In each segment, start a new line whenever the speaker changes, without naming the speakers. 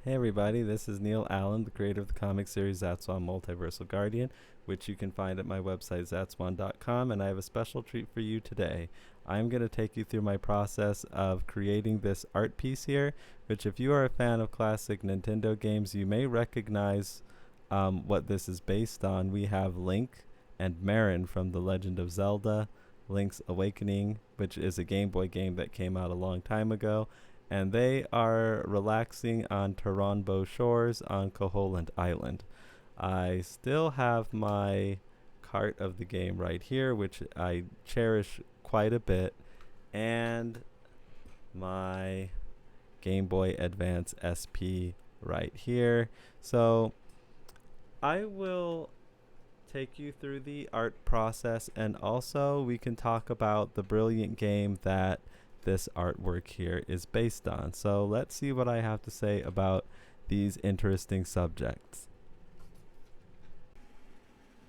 Hey everybody, this is Neil Allen, the creator of the comic series Zatswan Multiversal Guardian, which you can find at my website zatswan.com, and I have a special treat for you today. I'm going to take you through my process of creating this art piece here, which if you are a fan of classic Nintendo games, you may recognize what this is based on. We have Link and Marin from The Legend of Zelda, Link's Awakening, which is a Game Boy game that came out a long time ago, and they are relaxing on Taronbo shores on Koholint Island. I still have my cart of the game right here, which I cherish quite a bit, and my Game Boy Advance SP right here. So I will take you through the art process, and also we can talk about the brilliant game that this artwork here is based on. So let's see what I have to say about these interesting subjects.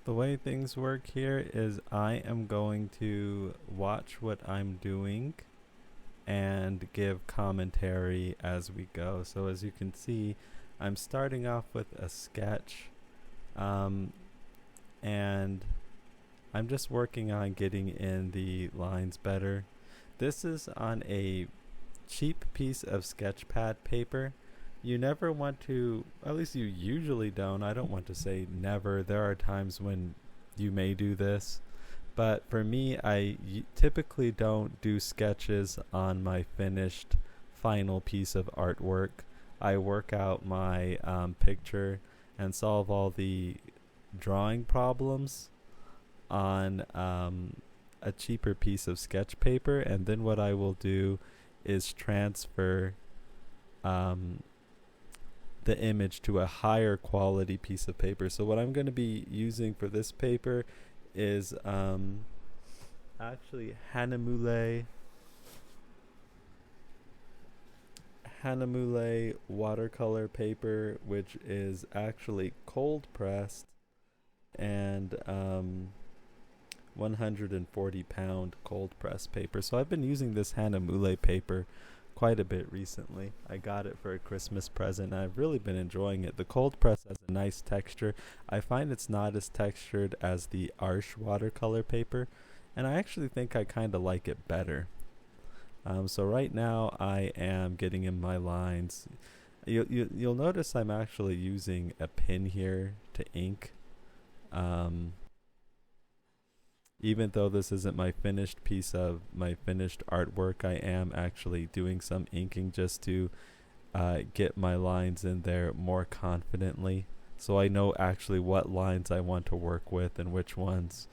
The way things work here is I am going to watch what I'm doing and give commentary as we go. So as you can see, I'm starting off with a sketch, and I'm just working on getting in the lines better. This is on a cheap piece of sketchpad paper. You never want to, at least you usually don't. I don't want to say never. There are times when you may do this. But for me, I typically don't do sketches on my finished final piece of artwork. I work out my picture and solve all the drawing problems on a cheaper piece of sketch paper, and then what I will do is transfer the image to a higher quality piece of paper. So what I'm going to be using for this paper is actually Hanamule watercolor paper, which is actually cold pressed and 140-pound cold press paper. So I've been using this Hanamule paper quite a bit recently. I got it for a Christmas present, and I've really been enjoying it. The cold press has a nice texture. I find it's not as textured as the Arch watercolor paper, and I actually think I kind of like it better. So right now I am getting in my lines. You'll notice I'm actually using a pen here to ink. Even though this isn't my finished piece of my finished artwork, I am actually doing some inking just to get my lines in there more confidently, so I know actually what lines I want to work with and which ones,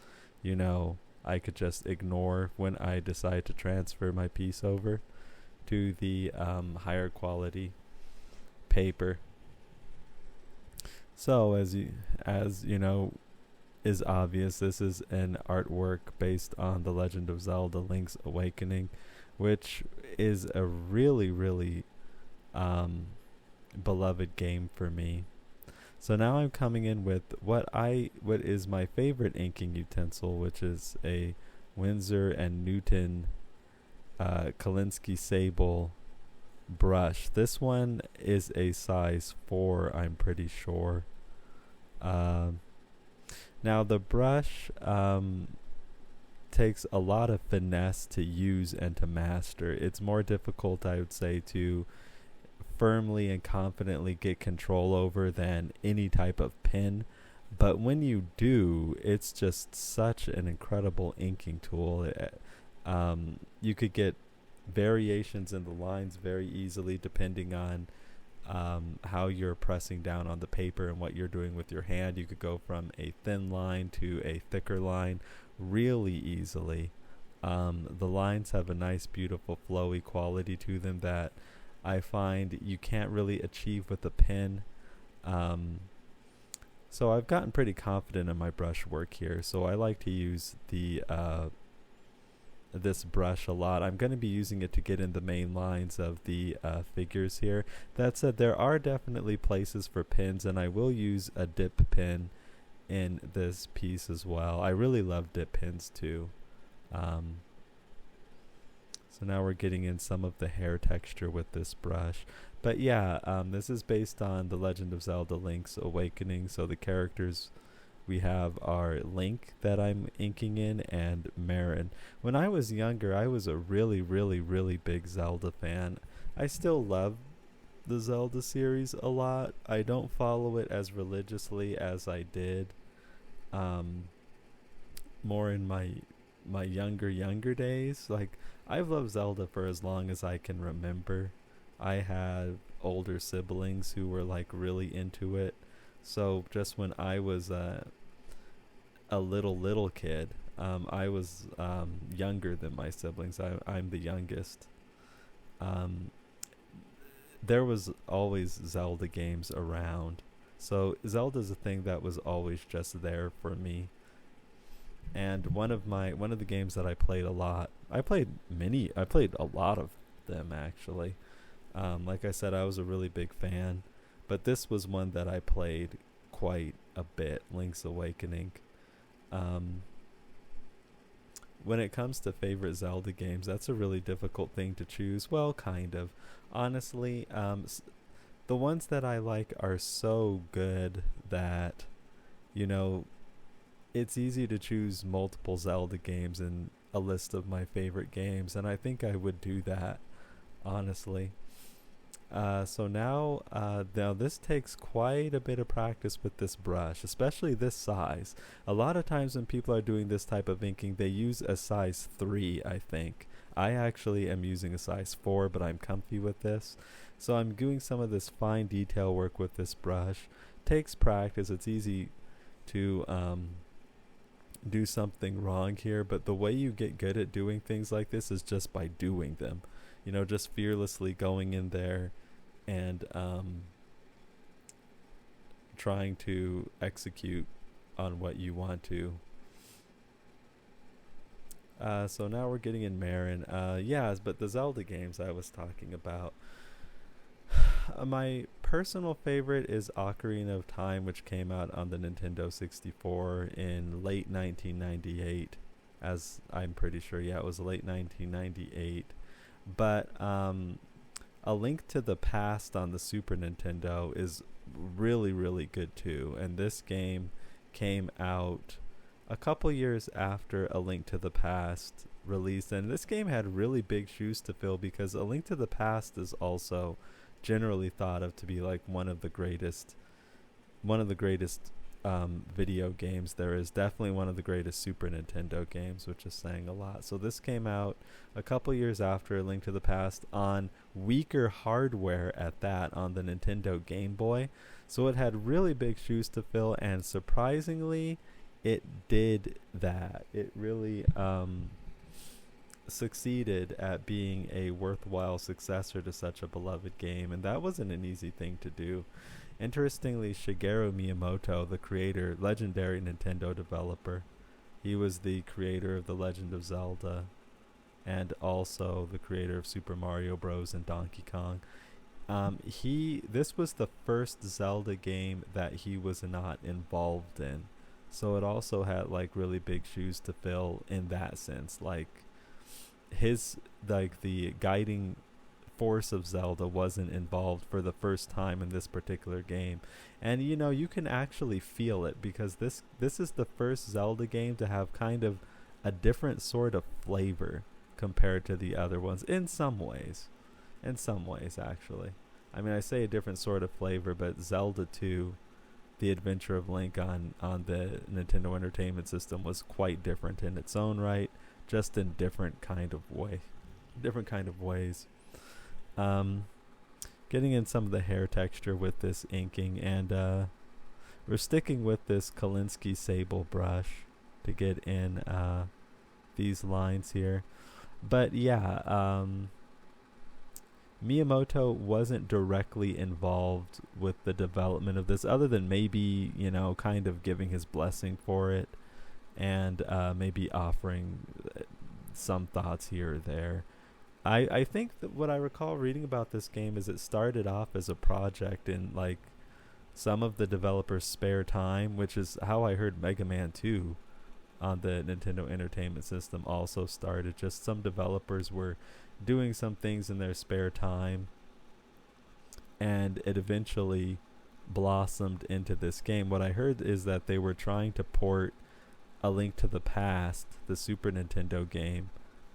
I could just ignore when I decide to transfer my piece over to the higher quality paper. So as you know, is obvious, this is an artwork based on The Legend of Zelda Link's Awakening, which is a really beloved game for me. So now I'm coming in with what is my favorite inking utensil, which is a Winsor and Newton Kolinsky Sable brush. This one is a size 4, I'm pretty sure. Now the brush takes a lot of finesse to use and to master. It's more difficult, I would say, to firmly and confidently get control over than any type of pen. But when you do, it's just such an incredible inking tool. You could get variations in the lines very easily depending on how you're pressing down on the paper and what you're doing with your hand. You could go from a thin line to a thicker line really easily. The lines have a nice, beautiful, flowy quality to them that I find you can't really achieve with a pen. So I've gotten pretty confident in my brush work here. So I like to use this brush a lot. I'm going to be using it to get in the main lines of the figures here. That said, there are definitely places for pens, and I will use a dip pen in this piece as well. I really love dip pens too. So now we're getting in some of the hair texture with this brush. But yeah, this is based on The Legend of Zelda Link's Awakening. So the characters we have are Link that I'm inking in and Marin. When I was younger, I was a really, really, really big Zelda fan. I still love the Zelda series a lot. I don't follow it as religiously as I did more in my younger days. Like, I've loved Zelda for as long as I can remember. I had older siblings who were like really into it. So just when I was a little kid, I was younger than my siblings. I'm the youngest. Um, there was always Zelda games around. So Zelda's a thing that was always just there for me. And one of the games that I played a lot. I played a lot of them actually. Like I said, I was a really big fan, but this was one that I played quite a bit, Link's Awakening. Um, when it comes to favorite Zelda games, that's a really difficult thing to choose. Well, kind of. Honestly, the ones that I like are so good that, you know, it's easy to choose multiple Zelda games in a list of my favorite games, and I think I would do that, honestly. So now this takes quite a bit of practice with this brush, especially this size. A lot of times when people are doing this type of inking, they use a size 3, I think. I actually am using a size 4, but I'm comfy with this. So I'm doing some of this fine detail work with this brush. Takes practice. It's easy to do something wrong here, but the way you get good at doing things like this is just by doing them. You know, just fearlessly going in there and trying to execute on what you want to. So now we're getting in Marin. But the Zelda games I was talking about. My personal favorite is Ocarina of Time, which came out on the Nintendo 64 in late 1998. As I'm pretty sure, it was late 1998. But A Link to the Past on the Super Nintendo is really, really good too. And this game came out a couple years after A Link to the Past released. And this game had really big shoes to fill because A Link to the Past is also generally thought of to be like one of the greatest video games. There is definitely one of the greatest Super Nintendo games, which is saying a lot. So this came out a couple years after A Link to the Past on weaker hardware at that, on the Nintendo Game Boy. So it had really big shoes to fill, and surprisingly, it did that. It really succeeded at being a worthwhile successor to such a beloved game, and that wasn't an easy thing to do. Interestingly, Shigeru Miyamoto, the creator, legendary Nintendo developer, he was the creator of The Legend of Zelda and also the creator of Super Mario Bros. And Donkey Kong. This was the first Zelda game that he was not involved in. So it also had like really big shoes to fill in that sense. Like the guiding force of Zelda wasn't involved for the first time in this particular game. And you know, you can actually feel it because this is the first Zelda game to have kind of a different sort of flavor compared to the other ones in some ways. Actually. I mean, I say a different sort of flavor, but Zelda 2, The Adventure of Link on the Nintendo Entertainment System was quite different in its own right, just in different kind of ways. Getting in some of the hair texture with this inking, and we're sticking with this Kolinsky Sable brush to get in these lines here. But yeah, Miyamoto wasn't directly involved with the development of this, other than maybe, you know, kind of giving his blessing for it, and maybe offering some thoughts here or there. I think that what I recall reading about this game is it started off as a project in like some of the developers' spare time, which is how I heard Mega Man 2 on the Nintendo Entertainment System also started. Just some developers were doing some things in their spare time. and it eventually blossomed into this game. What I heard is that they were trying to port A Link to the Past, the Super Nintendo game,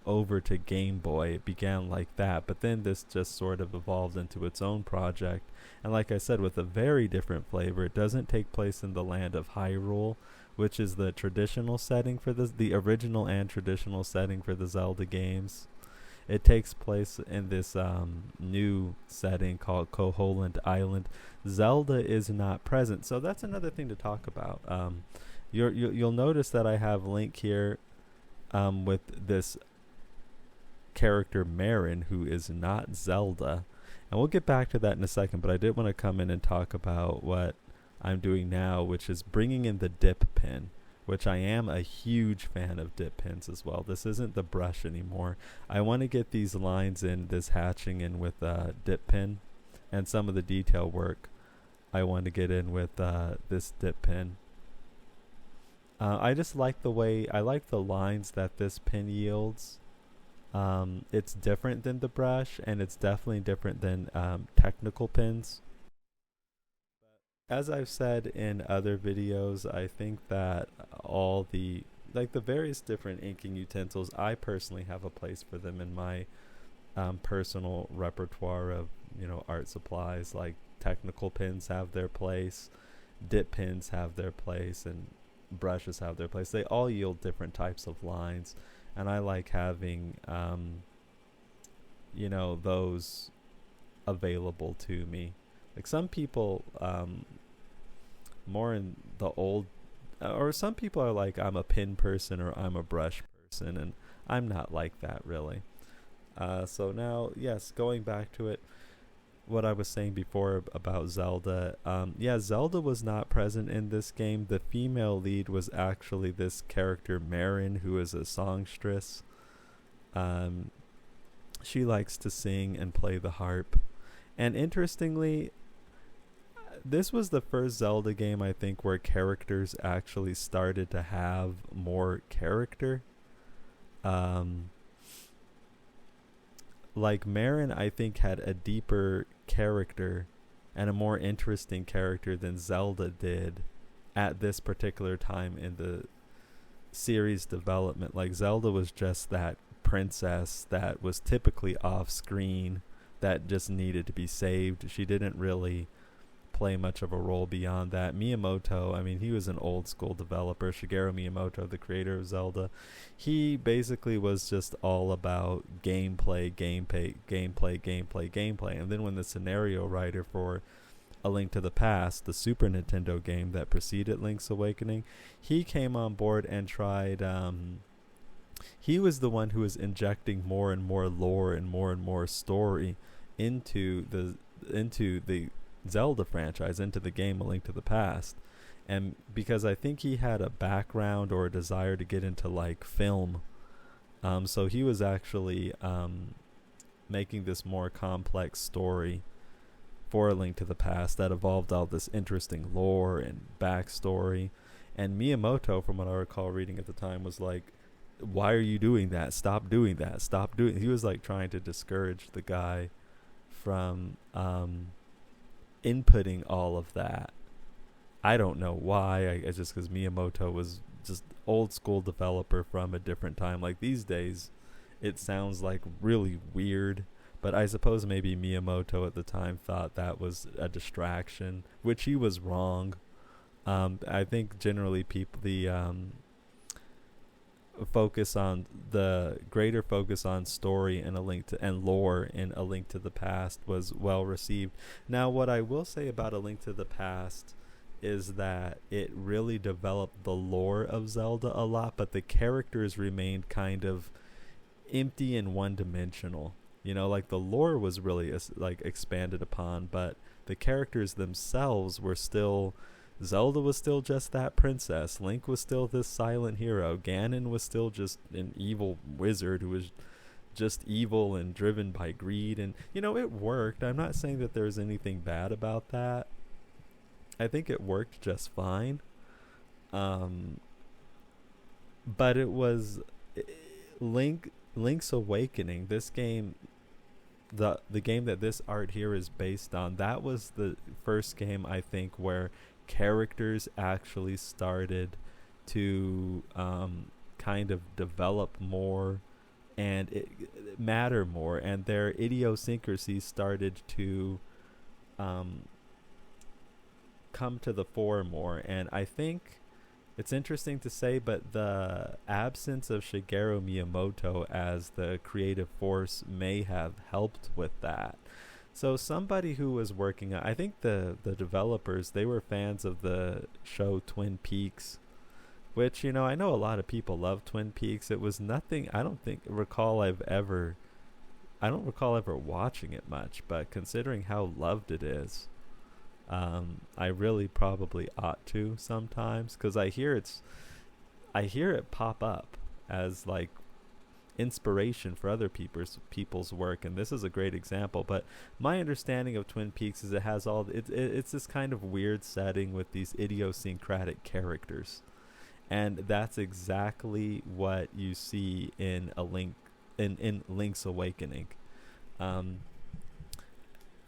over to Game Boy. It began like that, but then this just sort of evolved into its own project. And like I said, with a very different flavor. It doesn't take place in the land of Hyrule, which is the traditional setting for the original and traditional setting for the Zelda games. It takes place in this new setting called Koholint Island. Zelda is not present, so that's another thing to talk about. You'll notice that I have Link here with this character Marin, who is not Zelda, and we'll get back to that in a second, but I did want to come in and talk about what I'm doing now, which is bringing in the dip pin, which I am a huge fan of dip pins as well. This isn't the brush anymore. I want to get these lines in, this hatching in with dip pin, and some of the detail work I want to get in with this dip pin. I just like the way, I like the lines that this pin yields. It's different than the brush, and it's definitely different than technical pins. As I've said in other videos, I think that all the various different inking utensils, I personally have a place for them in my personal repertoire of, art supplies. Like technical pins have their place, dip pins have their place, and brushes have their place. They all yield different types of lines, and I like having those available to me. Like some people more in the old, or some people are like, I'm a pin person or I'm a brush person, and I'm not like that really. So now, yes, going back to it, what I was saying before about Zelda, Zelda was not present in this game. The female lead was actually this character Marin, who is a songstress. She likes to sing and play the harp. And interestingly, this was the first Zelda game, I think, where characters actually started to have more character. Like Marin, I think, had a deeper character and a more interesting character than Zelda did at this particular time in the series development. Like Zelda was just that princess that was typically off screen, that just needed to be saved. She didn't really play much of a role beyond that. Miyamoto, I mean, he was an old school developer. Shigeru Miyamoto, the creator of Zelda, he basically was just all about gameplay. And then when the scenario writer for A Link to the Past, the Super Nintendo game that preceded Link's Awakening, he came on board and tried, he was the one who was injecting more and more lore and more story into the Zelda franchise, into the game A Link to the Past. And because I think he had a background or a desire to get into like film, so he was actually making this more complex story for A Link to the Past that evolved all this interesting lore and backstory. And Miyamoto, from what I recall reading at the time, was like, why are you doing that? Stop doing that. Stop doing. He was like trying to discourage the guy from inputting all of that. I don't know why. I just because Miyamoto was just old school developer from a different time. Like these days, it sounds like really weird, but I suppose maybe Miyamoto at the time thought that was a distraction, which he was wrong. I think generally people, the greater focus on story and and lore in A Link to the Past was well received. Now, what I will say about A Link to the Past is that it really developed the lore of Zelda a lot, but the characters remained kind of empty and one-dimensional. Like the lore was really like expanded upon, but the characters themselves were still. Zelda was still just that princess. Link was still this silent hero. Ganon was still just an evil wizard who was just evil and driven by greed. And, it worked. I'm not saying that there's anything bad about that. I think it worked just fine. But it was Link's Awakening. This game the game that this art here is based on, that was the first game I think where characters actually started to kind of develop more and matter more, and their idiosyncrasies started to come to the fore more. And I think it's interesting to say, but the absence of Shigeru Miyamoto as the creative force may have helped with that. So somebody who was working on, I think the developers, they were fans of the show Twin Peaks, which, you know, I know a lot of people love Twin Peaks. It was nothing, I don't recall ever watching it much, but considering how loved it is, I really probably ought to sometimes, because I hear it pop up as like inspiration for other people's work, and this is a great example. But my understanding of Twin Peaks is it has it's this kind of weird setting with these idiosyncratic characters, and that's exactly what you see in in Link's Awakening.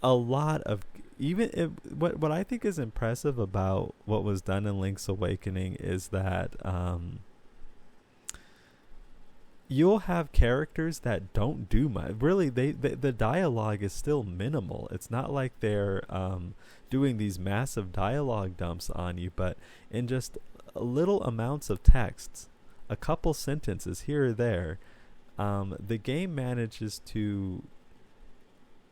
A lot of what I think is impressive about what was done in Link's Awakening is that you'll have characters that don't do much. Really, the dialogue is still minimal. It's not like they're doing these massive dialogue dumps on you, but in just little amounts of texts, a couple sentences here or there, the game manages to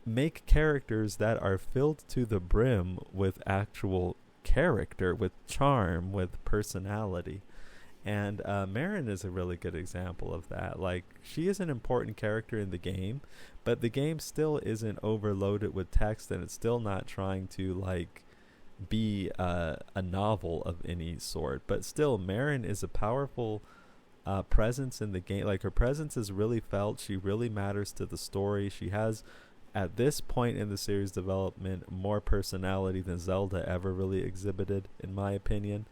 make characters that are filled to the brim with actual character, with charm, with personality. And Marin is a really good example of that. Like, she is an important character in the game, but the game still isn't overloaded with text, and it's still not trying to like be a novel of any sort. But still, Marin is a powerful presence in the game. Like, her presence is really felt. She really matters to the story. She has, at this point in the series development, more personality than Zelda ever really exhibited, in my opinion.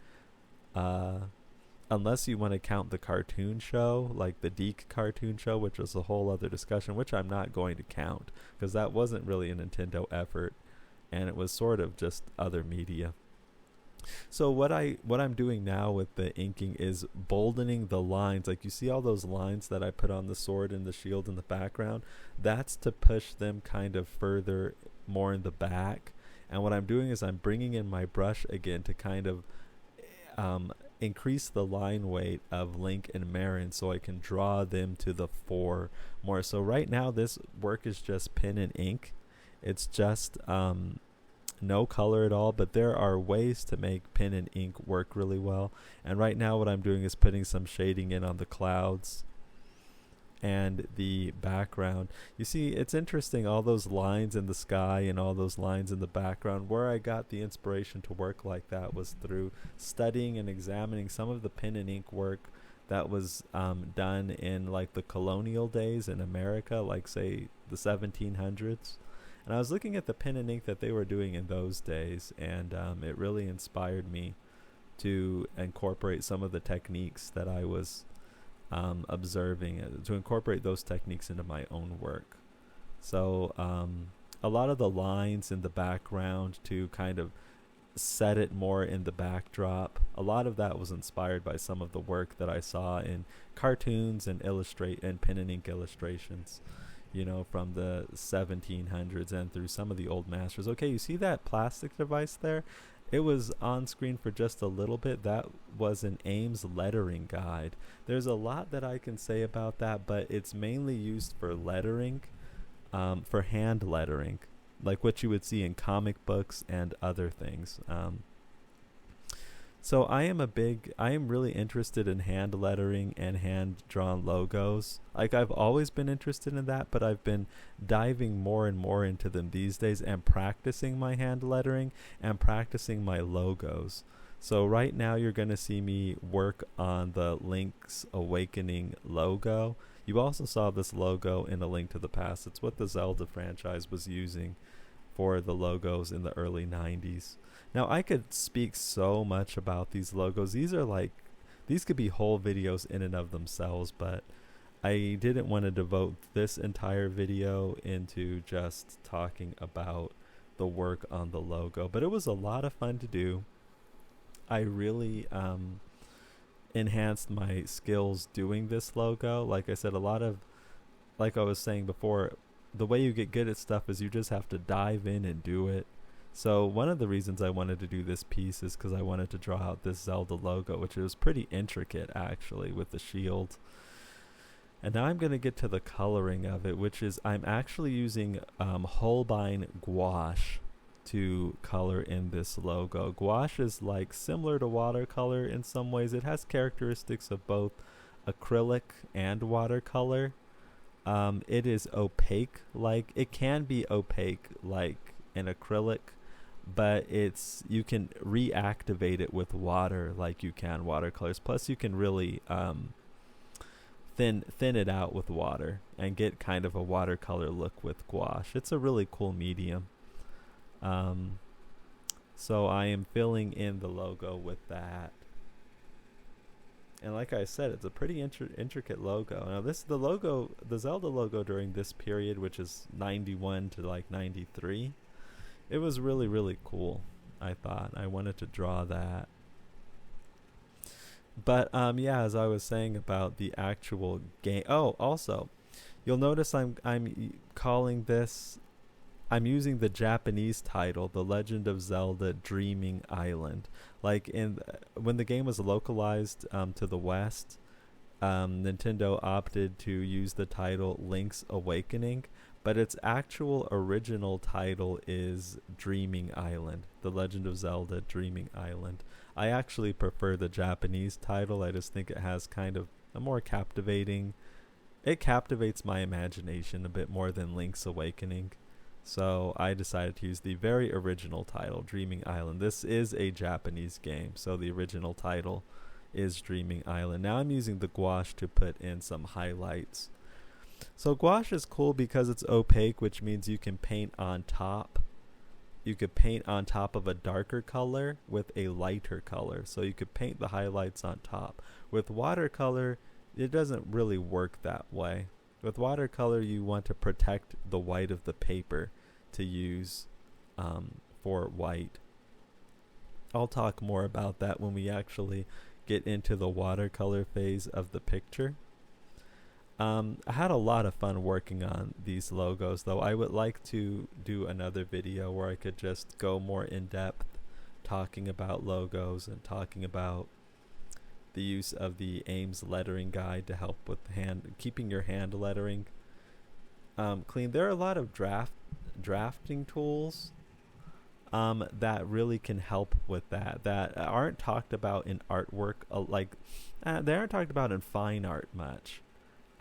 Unless you want to count the cartoon show, like the Deke cartoon show, which was a whole other discussion, which I'm not going to count, because that wasn't really a Nintendo effort, and it was sort of just other media. So what I'm doing now with the inking is boldening the lines. Like, you see all those lines that I put on the sword and the shield in the background? That's to push them kind of further, more in the back. And what I'm doing is I'm bringing in my brush again to kind of increase the line weight of Link and Marin, so I can draw them to the fore more. So right now this work is just pen and ink. It's just no color at all, but there are ways to make pen and ink work really well. And right now what I'm doing is putting some shading in on the clouds and the background. You see, it's interesting, all those lines in the sky and all those lines in the background. Where I got the inspiration to work like that was through studying and examining some of the pen and ink work that was done in like the colonial days in America, like say the 1700s. And I was looking at the pen and ink that they were doing in those days, and it really inspired me to incorporate some of the techniques that I was observing, to incorporate those techniques into my own work. So a lot of the lines in the background, to kind of set it more in the backdrop, a lot of that was inspired by some of the work that I saw in cartoons and pen and ink illustrations, you know, from the 1700s and through some of the old masters. Okay, you see that plastic device there? It was on screen for just a little bit. That was an Ames lettering guide. There's a lot that I can say about that, but it's mainly used for lettering, for hand lettering, like what you would see in comic books and other things. So I am really interested in hand lettering and hand drawn logos. Like, I've always been interested in that, but I've been diving more and more into them these days and practicing my hand lettering and practicing my logos. So right now you're going to see me work on the Link's Awakening logo. You also saw this logo in A Link to the Past. It's what the Zelda franchise was using for the logos in the early 90s. Now, I could speak so much about these logos. These could be whole videos in and of themselves, but I didn't want to devote this entire video into just talking about the work on the logo, but it was a lot of fun to do. I really enhanced my skills doing this logo. Like I said, like I was saying before, the way you get good at stuff is you just have to dive in and do it. So one of the reasons I wanted to do this piece is because I wanted to draw out this Zelda logo, which was pretty intricate actually with the shield. And now I'm going to get to the coloring of it, which is I'm actually using Holbein gouache to color in this logo. Gouache is like similar to watercolor in some ways. It has characteristics of both acrylic and watercolor. It is opaque, like it can be opaque like an acrylic, but you can reactivate it with water like you can watercolors. Plus you can really thin it out with water and get kind of a watercolor look with gouache. It's a really cool medium. So I am filling in the logo with that. And like I said, it's a pretty intricate logo. Now the Zelda logo during this period, which is 91 to like 93, it was really, really cool. I thought I wanted to draw that. But yeah, as I was saying about the actual game. Oh, also, you'll notice I'm calling this. I'm using the Japanese title, The Legend of Zelda Dreaming Island. Like when the game was localized to the West, Nintendo opted to use the title Link's Awakening, but its actual original title is Dreaming Island, The Legend of Zelda Dreaming Island. I actually prefer the Japanese title. I just think it has kind of a more it captivates my imagination a bit more than Link's Awakening. So I decided to use the very original title, Dreaming Island. This is a Japanese game, so the original title is Dreaming Island. Now I'm using the gouache to put in some highlights. So gouache is cool because it's opaque, which means you can paint on top. You could paint on top of a darker color with a lighter color. So you could paint the highlights on top. With watercolor, it doesn't really work that way. With watercolor, you want to protect the white of the paper to use for white. I'll talk more about that when we actually get into the watercolor phase of the picture. I had a lot of fun working on these logos, though. I would like to do another video where I could just go more in depth talking about logos and talking about the use of the Ames lettering guide to help with keeping your hand lettering clean. There are a lot of drafting tools that really can help with that aren't talked about in artwork, they aren't talked about in fine art much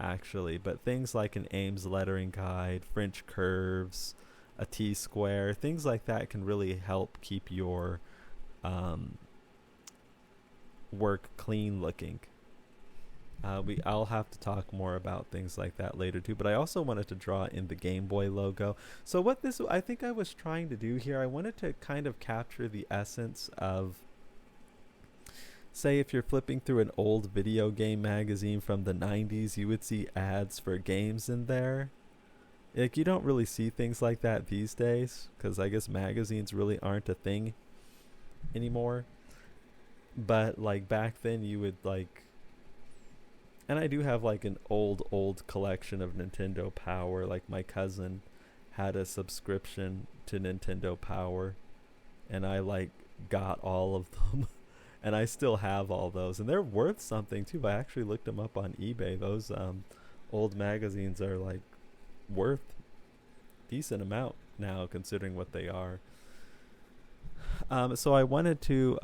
actually, but things like an Ames lettering guide, French curves, a T-square, things like that can really help keep your work clean looking. I'll have to talk more about things like that later too, but I also wanted to draw in the Gameboy logo. So I think I was trying to do here, I wanted to kind of capture the essence of, say if you're flipping through an old video game magazine from the 90s, you would see ads for games in there. Like, you don't really see things like that these days, because I guess magazines really aren't a thing anymore. But like back then you would and I do have like an old collection of Nintendo Power. Like my cousin had a subscription to Nintendo Power and I got all of them and I still have all those, and they're worth something too. I actually looked them up on eBay. Those old magazines are worth decent amount now considering what they are. So I wanted to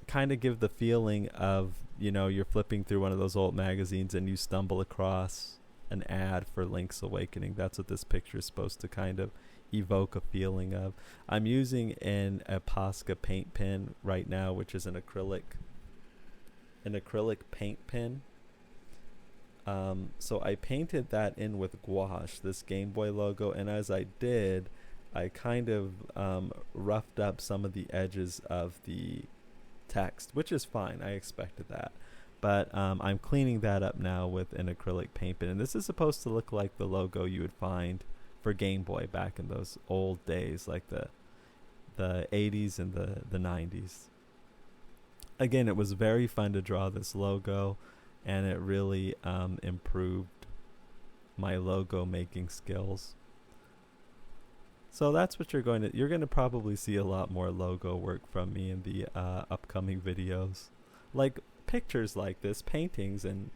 kind of give the feeling of, you're flipping through one of those old magazines and you stumble across an ad for Link's Awakening. That's what this picture is supposed to kind of evoke a feeling of. I'm using an Posca paint pen right now, which is an acrylic paint pen. So I painted that in with gouache, this Game Boy logo, and as I did, I kind of roughed up some of the edges of the text, which is fine. I expected that. But I'm cleaning that up now with an acrylic paint pen. And this is supposed to look like the logo you would find for Game Boy back in those old days, like the 80s and the 90s. Again, it was very fun to draw this logo, and it really improved my logo making skills. So that's what you're going to probably see a lot more logo work from me in the upcoming videos, like pictures like this, paintings and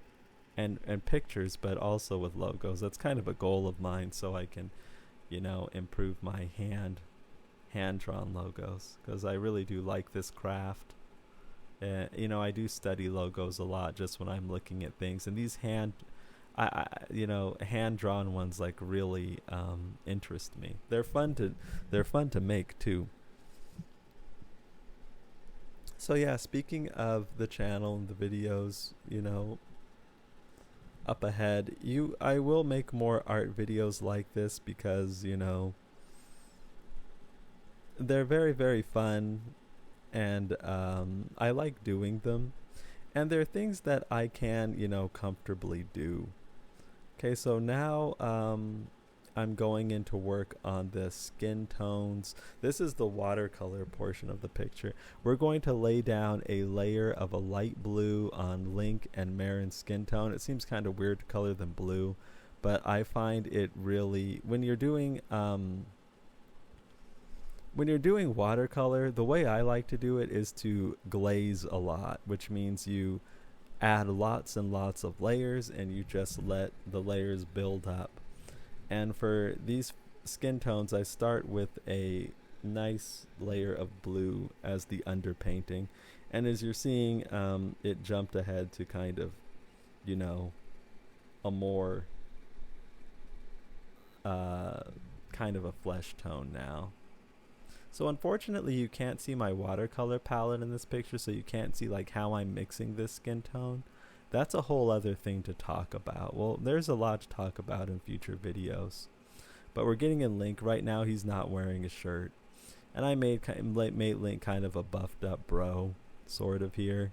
pictures, but also with logos. That's kind of a goal of mine, so I can, improve my hand drawn logos, because I really do like this craft. I do study logos a lot just when I'm looking at things, and these hand drawn ones like really interest me. They're fun to make too. So yeah, speaking of the channel and the videos, up ahead, I will make more art videos like this, because they're very, very fun, and I like doing them, and they're things that I can comfortably do. Okay, so now I'm going into work on the skin tones. This is the watercolor portion of the picture. We're going to lay down a layer of a light blue on Link and Marin's skin tone. It seems kind of weird to color them blue, but I find it really, when you're doing watercolor, the way I like to do it is to glaze a lot, which means you add lots and lots of layers, and you just let the layers build up. And for these skin tones, I start with a nice layer of blue as the underpainting. And as you're seeing, it jumped ahead to kind of, a more kind of a flesh tone now. So unfortunately, you can't see my watercolor palette in this picture, so you can't see like how I'm mixing this skin tone. That's a whole other thing to talk about. Well, there's a lot to talk about in future videos. But we're getting in Link. Right now, he's not wearing a shirt. And I made Link kind of a buffed up bro, sort of here.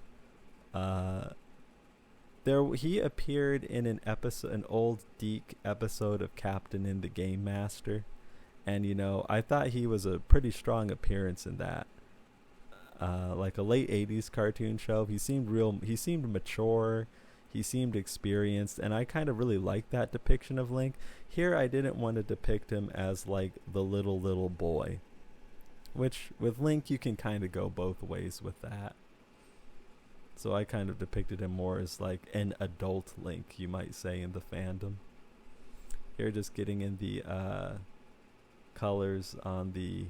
He appeared in an old Deke episode of Captain in the Game Master. And, I thought he was a pretty strong appearance in that. Like a late 80s cartoon show. He seemed mature, he seemed experienced, and I kind of really liked that depiction of Link. Here I didn't want to depict him as like the little boy, which with Link you can kind of go both ways with that. So I kind of depicted him more as like an adult Link, you might say, in the fandom. Here just getting in the colors on the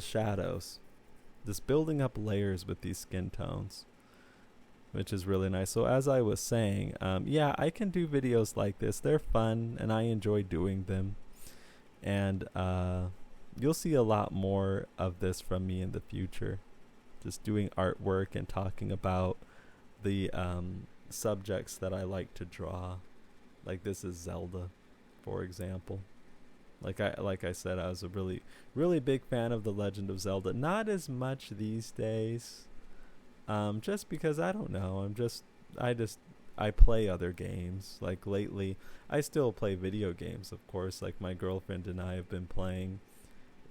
shadows, just building up layers with these skin tones, which is really nice. So as I was saying, yeah, I can do videos like this. They're fun, and I enjoy doing them, and you'll see a lot more of this from me in the future, just doing artwork and talking about the subjects that I like to draw. Like this is Zelda, for example. Like I said, I was a really, really big fan of The Legend of Zelda. Not as much these days, just because I don't know. I play other games. Like lately, I still play video games, of course. Like my girlfriend and I have been playing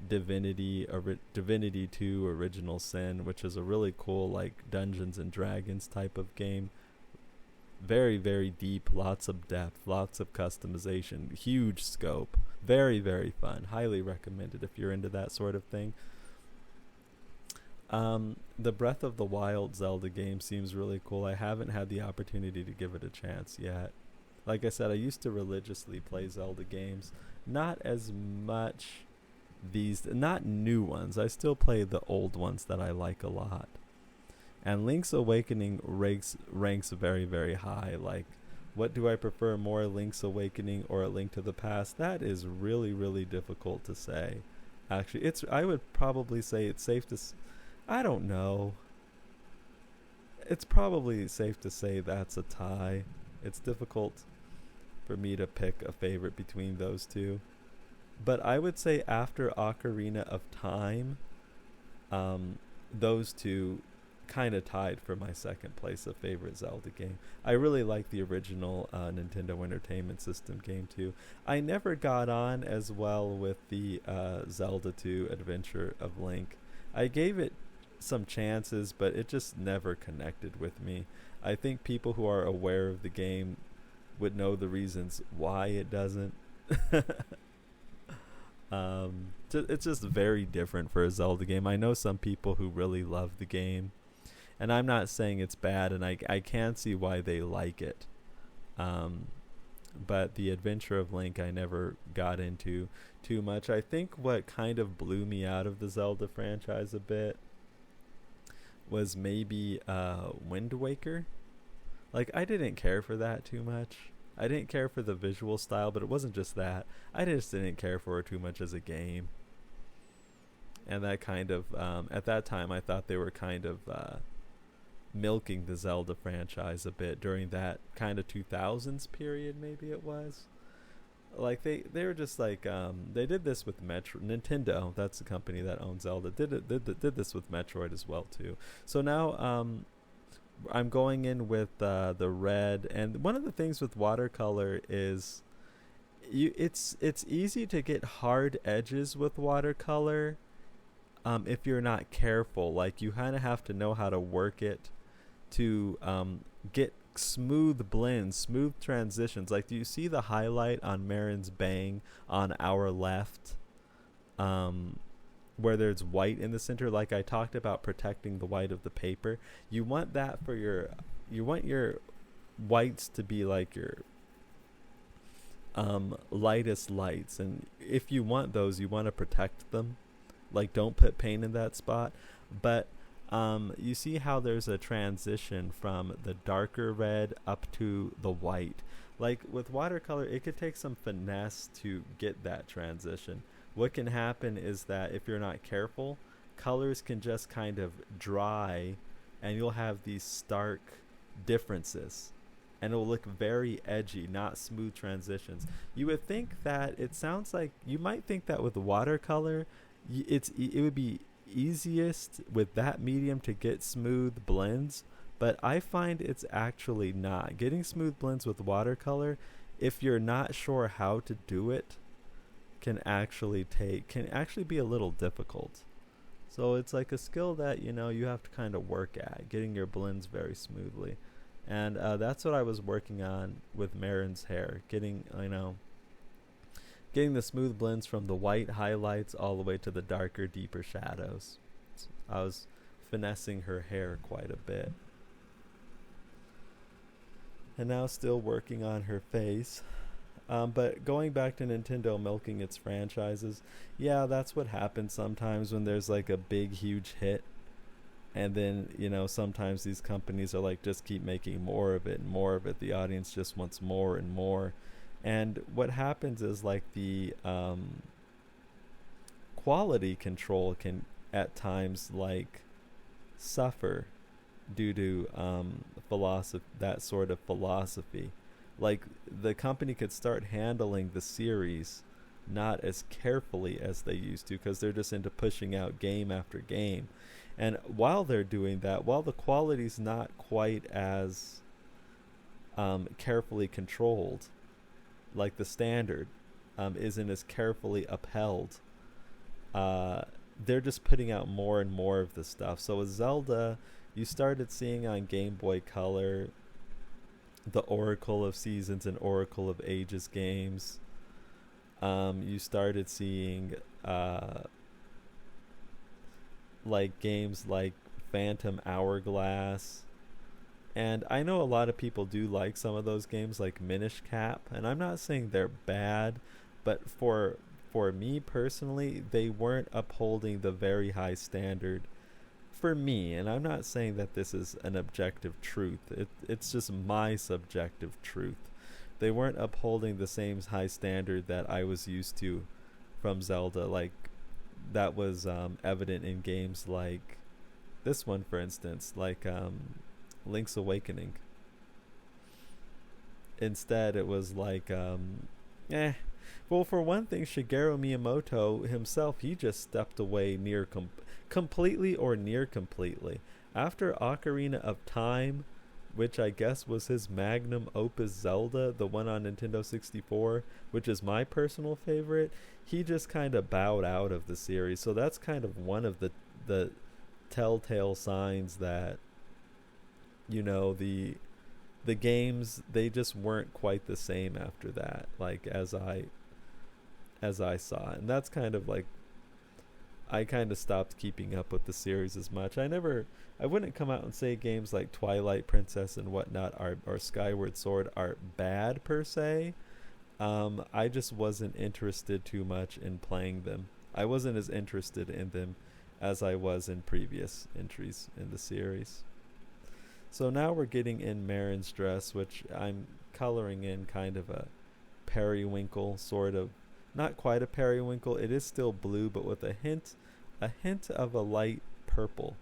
Divinity 2: Original Sin, which is a really cool like Dungeons and Dragons type of game. Very, very deep, lots of depth, lots of customization, huge scope. Very, very fun. Highly recommended if you're into that sort of thing. The Breath of the Wild Zelda game seems really cool. I haven't had the opportunity to give it a chance yet. Like I said, I used to religiously play Zelda games. Not as much not new ones. I still play the old ones that I like a lot. And Link's Awakening ranks very, very high. Like, what do I prefer more, Link's Awakening or A Link to the Past? That is really, really difficult to say. Actually, I would probably say it's safe to... I don't know. It's probably safe to say that's a tie. It's difficult for me to pick a favorite between those two. But I would say after Ocarina of Time, those two kind of tied for my second place of favorite Zelda game. I really like the original Nintendo Entertainment System game too. I never got on as well with the Zelda 2 Adventure of Link. I gave it some chances, but it just never connected with me. I think people who are aware of the game would know the reasons why it doesn't. It's just very different for a Zelda game. I know some people who really love the game, and I'm not saying it's bad, and I can see why they like it. But the Adventure of Link I never got into too much. I think what kind of blew me out of the Zelda franchise a bit was maybe Wind Waker. Like, I didn't care for that too much. I didn't care for the visual style, but it wasn't just that. I just didn't care for it too much as a game. And that kind of, at that time, I thought they were kind of milking the Zelda franchise a bit during that kind of 2000s period, maybe it was. Like, they were just like, they did this with Nintendo, that's the company that owns Zelda, did this with Metroid as well, too. So now, I'm going in with the red, and one of the things with watercolor is it's easy to get hard edges with watercolor if you're not careful. Like, you kind of have to know how to work it to get smooth blends, smooth transitions. Like, do you see the highlight on Marin's Bang on our left, where there's white in the center? Like I talked about protecting the white of the paper. You want that for you want your whites to be like your lightest lights, and if you want those, you want to protect them. Like, don't put paint in that spot. But you see how there's a transition from the darker red up to the white. Like, with watercolor, it could take some finesse to get that transition. What can happen is that if you're not careful, colors can just kind of dry, and you'll have these stark differences, and it will look very edgy, not smooth transitions. You would think that, it sounds like you might think that with watercolor, it would be easiest with that medium to get smooth blends, but I find it's actually not. Getting smooth blends with watercolor, if you're not sure how to do it, can actually be a little difficult. So it's like a skill that you have to kind of work at, getting your blends very smoothly. And that's what I was working on with Marin's hair, getting the smooth blends from the white highlights all the way to the darker, deeper shadows. I was finessing her hair quite a bit. And now still working on her face. But going back to Nintendo milking its franchises, yeah, that's what happens sometimes when there's like a big, huge hit. And then, sometimes these companies are like, just keep making more of it and more of it. The audience just wants more and more. And what happens is, like, the quality control can at times like suffer due to that sort of philosophy. Like, the company could start handling the series not as carefully as they used to, because they're just into pushing out game after game. And while they're doing that, while the quality's not quite as carefully controlled, like the standard isn't as carefully upheld, they're just putting out more and more of the stuff. So with Zelda, you started seeing on Game Boy Color the Oracle of Seasons and Oracle of Ages games. You started seeing like games like Phantom Hourglass. And I know a lot of people do like some of those games, like Minish Cap, and I'm not saying they're bad, but for me personally, they weren't upholding the very high standard for me. And I'm not saying that this is an objective truth. It's just my subjective truth. They weren't upholding the same high standard that I was used to from Zelda. Like, that was evident in games like this one, for instance, like Link's Awakening. Instead, it was like, well, for one thing, Shigeru Miyamoto himself, he just stepped away completely or near completely. after Ocarina of Time, which I guess was his magnum opus Zelda, the one on Nintendo 64, which is my personal favorite, he just kind of bowed out of the series. So that's kind of one of the telltale signs that, you know, the games, they just weren't quite the same after that, like as I saw. And that's kind of like, I kind of stopped keeping up with the series as much. I wouldn't come out and say games like Twilight Princess and whatnot or Skyward Sword are bad per se. I just wasn't interested too much in playing them. I wasn't as interested in them as I was in previous entries in the series. So now we're getting in Marin's dress, which I'm coloring in kind of a periwinkle, sort of. Not quite a periwinkle. It is still blue, but with a hint of a light purple,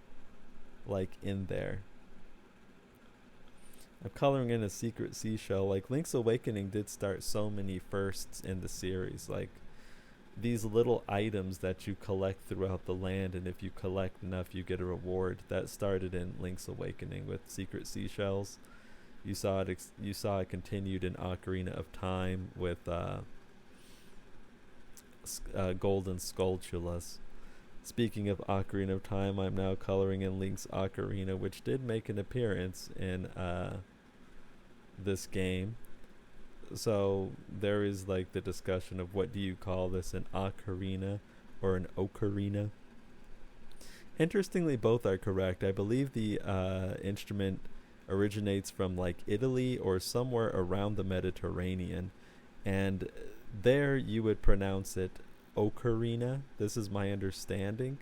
like in there. I'm coloring in a secret seashell. Like Link's Awakening did start so many firsts in the series, like these little items that you collect throughout the land, and if you collect enough, you get a reward. That started in Link's Awakening with secret seashells. You saw it continued in Ocarina of Time with golden skulltulas. Speaking of Ocarina of Time, I'm now coloring in Link's Ocarina, which did make an appearance in this game. So there is like the discussion of what do you call this, an ocarina or an ocarina. Interestingly, both are correct. I believe the instrument originates from like Italy or somewhere around the Mediterranean, and there you would pronounce it ocarina. This is my understanding.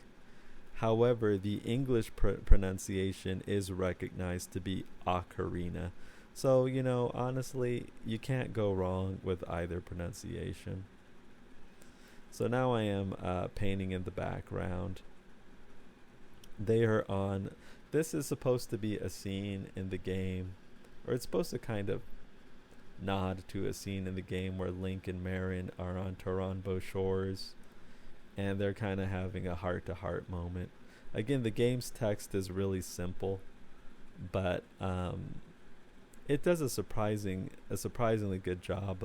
However, the English pronunciation is recognized to be ocarina. So, you know, honestly, you can't go wrong with either pronunciation. So now I am painting in the background. They are on... This is supposed to be a scene in the game, or it's supposed to kind of nod to a scene in the game where Link and Marin are on Taranbo shores, and they're kind of having a heart-to-heart moment. Again, the game's text is really simple, but it does a surprisingly good job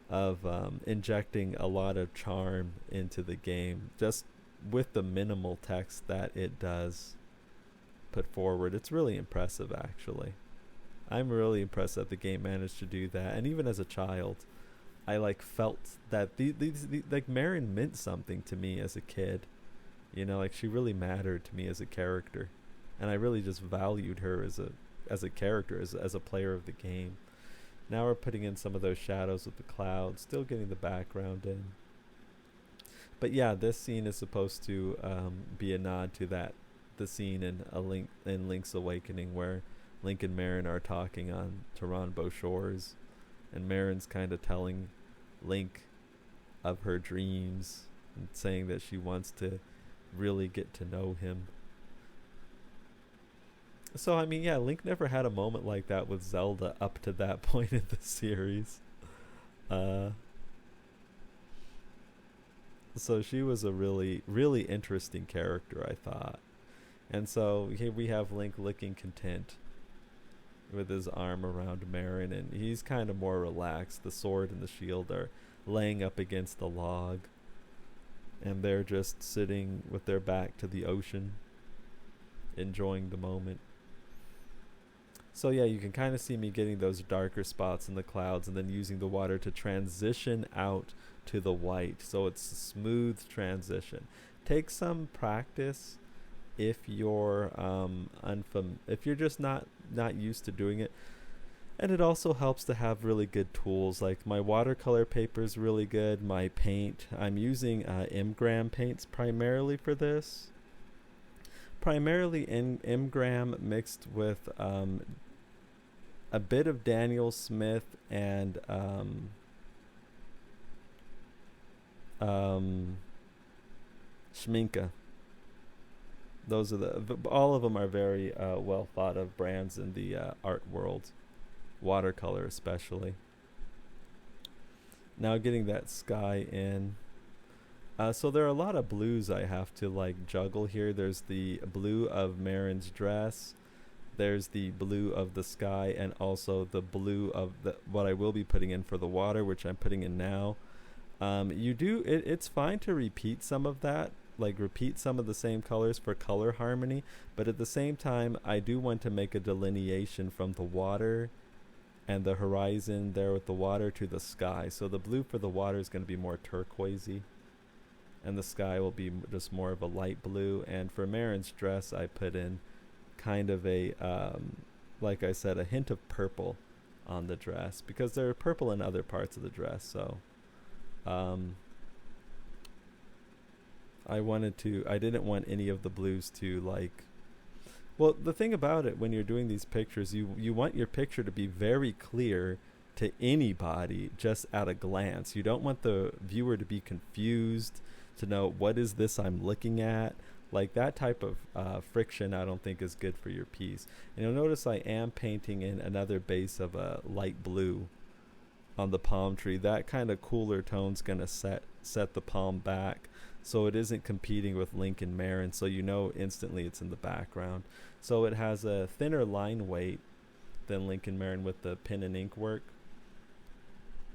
of injecting a lot of charm into the game, just with the minimal text that it does put forward. It's really impressive, actually. I'm really impressed that the game managed to do that. And even as a child, I like felt that these like Marin meant something to me as a kid. You know, like she really mattered to me as a character, and I really just valued her as a character, as a player of the game. Now we're putting in some of those shadows with the clouds, still getting the background in. But yeah, this scene is supposed to be a nod to the scene in Link's Awakening where Link and Marin are talking on Taranbo shores, and Marin's kind of telling Link of her dreams and saying that she wants to really get to know him. So, I mean, yeah, Link never had a moment like that with Zelda up to that point in the series. So she was a really, really interesting character, I thought. And so here we have Link looking content with his arm around Marin, and he's kind of more relaxed. The sword and the shield are laying up against the log, and they're just sitting with their back to the ocean, enjoying the moment. So yeah, you can kind of see me getting those darker spots in the clouds and then using the water to transition out to the white. So it's a smooth transition. Take some practice if you're if you're just not used to doing it. And it also helps to have really good tools. Like my watercolor paper is really good. My paint, I'm using Imgram paints primarily for this. Primarily in Imgram mixed with a bit of Daniel Smith and Schminke. Those are all of them are very well thought of brands in the art world, watercolor especially. Now getting that sky in, So there are a lot of blues I have to like juggle here. There's the blue of Marin's dress, there's the blue of the sky, and also the blue of what I will be putting in for the water, which I'm putting in now. It's fine to repeat some of that, like repeat some of the same colors for color harmony, but at the same time I do want to make a delineation from the water and the horizon there with the water to the sky. So the blue for the water is going to be more turquoisey, and the sky will be just more of a light blue. And for Marin's dress, I put in kind of a, like I said, a hint of purple on the dress, because there are purple in other parts of the dress. So I didn't want any of the blues to like, well, the thing about it, when you're doing these pictures, you want your picture to be very clear to anybody just at a glance. You don't want the viewer to be confused, to know what is this I'm looking at. Like that type of friction I don't think is good for your piece. And you'll notice I am painting in another base of a light blue on the palm tree. That kind of cooler tone's going to set the palm back, so it isn't competing with Link and Marin, so you know instantly it's in the background. So it has a thinner line weight than Link and Marin with the pen and ink work,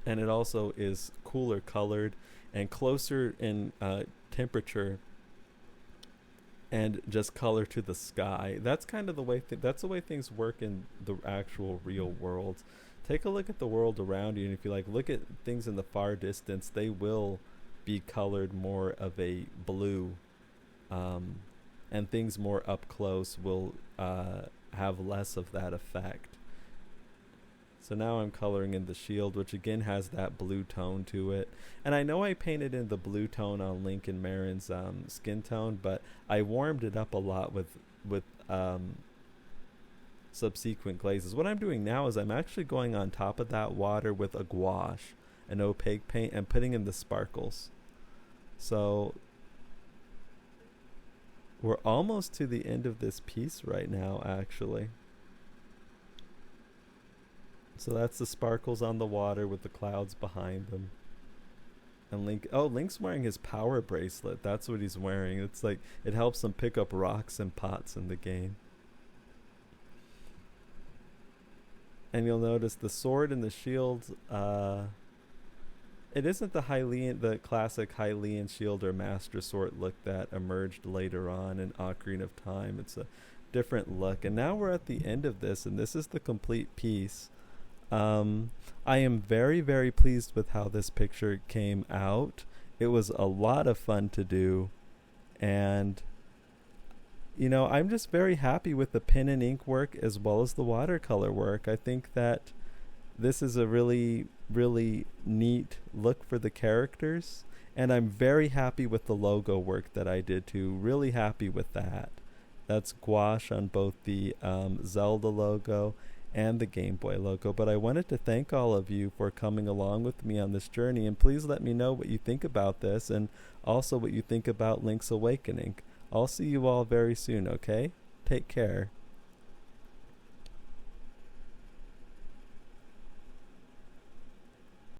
and it also is cooler colored and closer in temperature and just color to the sky. That's kind of the way that's the way things work in the actual real world. Take a look at the world around you, and if you like look at things in the far distance, they will be colored more of a blue, and things more up close will have less of that effect. So now I'm coloring in the shield, which again has that blue tone to it. And I know I painted in the blue tone on Link and Marin's skin tone, but I warmed it up a lot with subsequent glazes. What I'm doing now is I'm actually going on top of that water with a gouache, an opaque paint, and putting in the sparkles. So we're almost to the end of this piece right now, actually. So that's the sparkles on the water with the clouds behind them. And Link's wearing his power bracelet. That's what he's wearing. It's like it helps him pick up rocks and pots in the game. And you'll notice the sword and the shield, it isn't the classic Hylian shield or Master Sword look that emerged later on in Ocarina of Time. It's a different look. And now we're at the end of this, and this is the complete piece. I am very, very pleased with how this picture came out. It was a lot of fun to do, and I'm just very happy with the pen and ink work as well as the watercolor work. I think that this is a really, really neat look for the characters, and I'm very happy with the logo work that I did too. Really happy with that. That's gouache on both the Zelda logo and the Game Boy logo. But I wanted to thank all of you for coming along with me on this journey, and please let me know what you think about this, and also what you think about Link's Awakening. I'll see you all very soon, okay? Take care.